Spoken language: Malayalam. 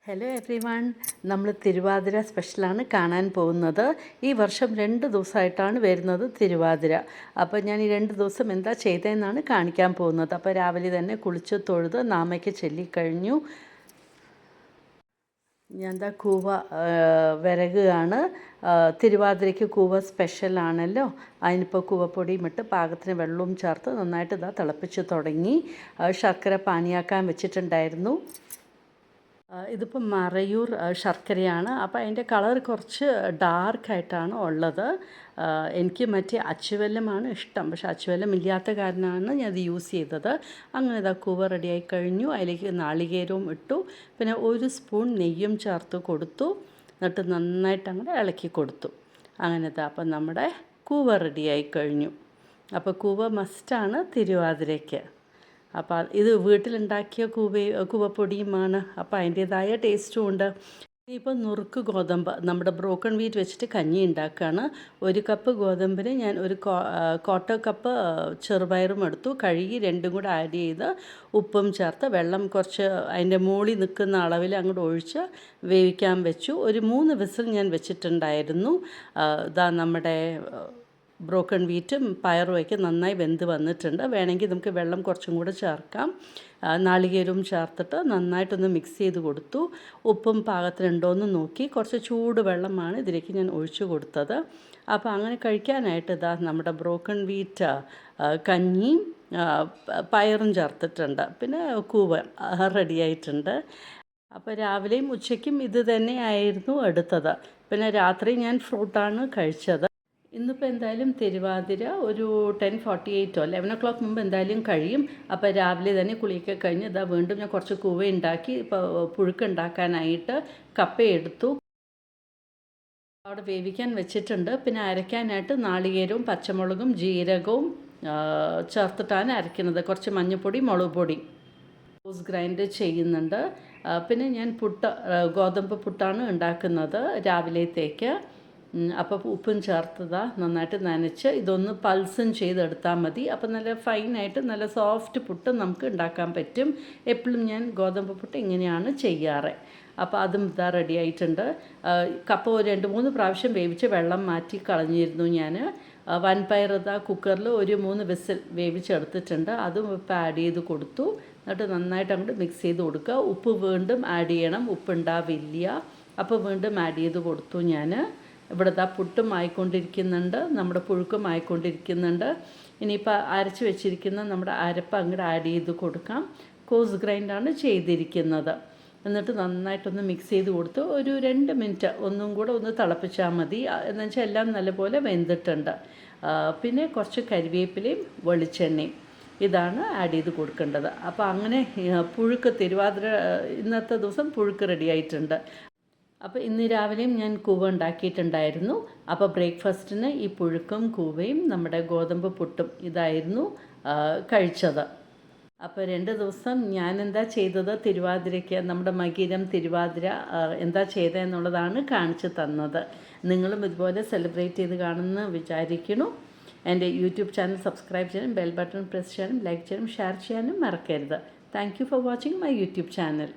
ഹലോ എവ്രി വൺ, നമ്മൾ തിരുവാതിര സ്പെഷ്യലാണ് കാണാൻ പോകുന്നത്. ഈ വർഷം 2 ദിവസമായിട്ടാണ് വരുന്നത് തിരുവാതിര. അപ്പോൾ ഞാൻ ഈ 2 ദിവസം എന്താ ചെയ്തതെന്നാണ് കാണിക്കാൻ പോകുന്നത്. അപ്പോൾ രാവിലെ തന്നെ കുളിച്ച് തൊഴുത് നാമയ്ക്ക് ചൊല്ലിക്കഴിഞ്ഞു. ഞാൻ എന്താ കൂവ വിരകുകയാണ്. തിരുവാതിരയ്ക്ക് കൂവ സ്പെഷ്യലാണല്ലോ. അതിനിപ്പോൾ കൂവപ്പൊടിയും ഇട്ട് പാകത്തിന് വെള്ളവും ചേർത്ത് നന്നായിട്ട് തിളപ്പിച്ച് തുടങ്ങി. ശർക്കര പാനിയാക്കാൻ വെച്ചിട്ടുണ്ടായിരുന്നു. ഇതിപ്പം മറയൂർ ശർക്കരയാണ്. അപ്പോൾ അതിൻ്റെ കളർ കുറച്ച് ഡാർക്കായിട്ടാണ് ഉള്ളത്. എനിക്ക് മറ്റേ അച്ചുവെല്ലമാണ് ഇഷ്ടം, പക്ഷേ അച്ചുവെല്ലം ഇല്ലാത്ത കാരണമാണ് ഞാൻ അത് യൂസ് ചെയ്തത്. അങ്ങനെ ഇതാ കൂവ റെഡിയായി കഴിഞ്ഞു. അതിലേക്ക് നാളികേരവും ഇട്ടു, പിന്നെ 1 സ്പൂൺ നെയ്യും ചേർത്ത് കൊടുത്തു. എന്നിട്ട് നന്നായിട്ട് അങ്ങനെ ഇളക്കി കൊടുത്തു. അങ്ങനെ ഇതാ അപ്പം നമ്മുടെ കൂവ റെഡിയായി കഴിഞ്ഞു. അപ്പോൾ കൂവ മസ്റ്റാണ് തിരുവാതിരയ്ക്ക്. അപ്പോൾ ഇത് വീട്ടിലുണ്ടാക്കിയ കൂവപ്പൊടിയുമാണ്. അപ്പോൾ അതിൻ്റേതായ ടേസ്റ്റും ഉണ്ട്. ഇപ്പോൾ നുറുക്ക് ഗോതമ്പ്, നമ്മുടെ ബ്രോക്കൺ വീറ്റ് വെച്ചിട്ട് കഞ്ഞി ഉണ്ടാക്കുകയാണ്. 1 കപ്പ് ഗോതമ്പിന് ഞാൻ ഒരു 1/4 കപ്പ് ചെറുപയറും എടുത്തു. കഴുകി 2ഉം കൂടെ ആഡ് ചെയ്ത് ഉപ്പും ചേർത്ത് വെള്ളം കുറച്ച് അതിൻ്റെ മുകളിൽ നിൽക്കുന്ന അളവിൽ അങ്ങോട്ട് ഒഴിച്ച് വേവിക്കാൻ വെച്ചു. ഒരു 3 വിസിൽ ഞാൻ വെച്ചിട്ടുണ്ടായിരുന്നു. ഇതാ നമ്മുടെ ബ്രോക്കൺ വീറ്റും പയറുമൊക്കെ നന്നായി വെന്ത് വന്നിട്ടുണ്ട്. വേണമെങ്കിൽ നമുക്ക് വെള്ളം കുറച്ചും കൂടെ ചേർക്കാം. നാളികേരവും ചേർത്തിട്ട് നന്നായിട്ടൊന്ന് മിക്സ് ചെയ്ത് കൊടുത്തു. ഉപ്പും പാകത്തിനുണ്ടോ എന്ന് നോക്കി കുറച്ച് ചൂട് വെള്ളമാണ് ഇതിലേക്ക് ഞാൻ ഒഴിച്ചു കൊടുത്തത്. അപ്പോൾ അങ്ങനെ കഴിക്കാനായിട്ട് ഇതാ നമ്മുടെ ബ്രോക്കൺ വീറ്റ് കഞ്ഞിയും പയറും ചേർത്തിട്ടുണ്ട്. പിന്നെ കൂവ റെഡിയായിട്ടുണ്ട്. അപ്പോൾ രാവിലെയും ഉച്ചയ്ക്കും ഇത് തന്നെയായിരുന്നു എടുത്തത്. പിന്നെ രാത്രി ഞാൻ ഫ്രൂട്ടാണ് കഴിച്ചത്. ഇന്നിപ്പോൾ എന്തായാലും തിരുവാതിര ഒരു 10:48 11 o'clock മുമ്പ് എന്തായാലും കഴിയും. അപ്പോൾ രാവിലെ തന്നെ കുളിയൊക്കെ കഴിഞ്ഞ് ഇതാ വീണ്ടും ഞാൻ കുറച്ച് കൂവ ഉണ്ടാക്കി. ഇപ്പോൾ പുഴുക്കുണ്ടാക്കാനായിട്ട് കപ്പയെടുത്തു, അവിടെ വേവിക്കാൻ വെച്ചിട്ടുണ്ട്. പിന്നെ അരയ്ക്കാനായിട്ട് നാളികേരവും പച്ചമുളകും ജീരകവും ചേർത്തിട്ടാണ് അരയ്ക്കുന്നത്. കുറച്ച് മഞ്ഞൾപ്പൊടി, മുളക് പൊടി റോസ് ഗ്രൈൻഡ് ചെയ്യുന്നുണ്ട്. പിന്നെ ഞാൻ ഗോതമ്പ് പുട്ടാണ് ഉണ്ടാക്കുന്നത് രാവിലത്തേക്ക്. അപ്പോൾ ഉപ്പും ചേർത്തതാ നന്നായിട്ട് നനച്ച് ഇതൊന്ന് പൾസും ചെയ്തെടുത്താൽ മതി. അപ്പോൾ നല്ല ഫൈനായിട്ട് നല്ല സോഫ്റ്റ് പുട്ട് നമുക്ക് ഉണ്ടാക്കാൻ പറ്റും. എപ്പോഴും ഞാൻ ഗോതമ്പ് പുട്ട് ഇങ്ങനെയാണ് ചെയ്യാറ്. അപ്പോൾ അതും ഇതാ റെഡി ആയിട്ടുണ്ട്. കപ്പ 2-3 പ്രാവശ്യം വേവിച്ച് വെള്ളം മാറ്റി കളഞ്ഞിരുന്നു ഞാൻ. വൻപയർ ഇതാ കുക്കറിൽ ഒരു 3 വിസിൽ വേവിച്ചെടുത്തിട്ടുണ്ട്. അതും ഇപ്പോൾ ആഡ് ചെയ്ത് കൊടുത്തു. എന്നിട്ട് നന്നായിട്ട് അങ്ങോട്ട് മിക്സ് ചെയ്ത് കൊടുക്കുക. ഉപ്പ് വീണ്ടും ആഡ് ചെയ്യണം, ഉപ്പുണ്ടാവില്ല. അപ്പോൾ വീണ്ടും ആഡ് ചെയ്ത് കൊടുത്തു ഞാൻ. ഇവിടുത്തെ പുട്ടും ആയിക്കൊണ്ടിരിക്കുന്നുണ്ട്, നമ്മുടെ പുഴുക്കും ആയിക്കൊണ്ടിരിക്കുന്നുണ്ട്. ഇനിയിപ്പോൾ അരച്ച് വെച്ചിരിക്കുന്ന നമ്മുടെ അരപ്പ് അങ്ങോട്ട് ആഡ് ചെയ്ത് കൊടുക്കാം. കോഴ്സ് ഗ്രൈൻഡാണ് ചെയ്തിരിക്കുന്നത്. എന്നിട്ട് നന്നായിട്ടൊന്ന് മിക്സ് ചെയ്ത് കൊടുത്ത് ഒരു 2 മിനിറ്റ് ഒന്നും കൂടെ ഒന്ന് തിളപ്പിച്ചാൽ മതി. എന്ന് വെച്ചാൽ എല്ലാം നല്ലപോലെ വെന്തിട്ടുണ്ട്. പിന്നെ കുറച്ച് കരിവേപ്പിലയും വെളിച്ചെണ്ണയും ഇതാണ് ആഡ് ചെയ്ത് കൊടുക്കേണ്ടത്. അപ്പോൾ അങ്ങനെ പുഴുക്ക് തിരുവാതിര ഇന്നത്തെ ദിവസം പുഴുക്ക് റെഡി ആയിട്ടുണ്ട്. അപ്പോൾ ഇന്ന് രാവിലെയും ഞാൻ കൂവ ഉണ്ടാക്കിയിട്ടുണ്ടായിരുന്നു. അപ്പോൾ ബ്രേക്ക്ഫാസ്റ്റിന് ഈ പുഴുക്കും കൂവയും നമ്മുടെ ഗോതമ്പ് പുട്ടും ഇതായിരുന്നു കഴിച്ചത്. അപ്പോൾ 2 ദിവസം ഞാൻ എന്താ ചെയ്തത് തിരുവാതിരയ്ക്ക്, നമ്മുടെ മകീരം തിരുവാതിര എന്താ ചെയ്തതെന്നുള്ളതാണ് കാണിച്ചു തന്നത്. നിങ്ങളും ഇതുപോലെ സെലിബ്രേറ്റ് ചെയ്ത് കാണുമെന്ന് വിചാരിക്കുന്നു. എൻ്റെ യൂട്യൂബ് ചാനൽ സബ്സ്ക്രൈബ് ചെയ്യാനും ബെൽ ബട്ടൺ പ്രസ് ചെയ്യാനും ലൈക്ക് ചെയ്യാനും ഷെയർ ചെയ്യാനും മറക്കരുത്. Thank you for watching my YouTube channel.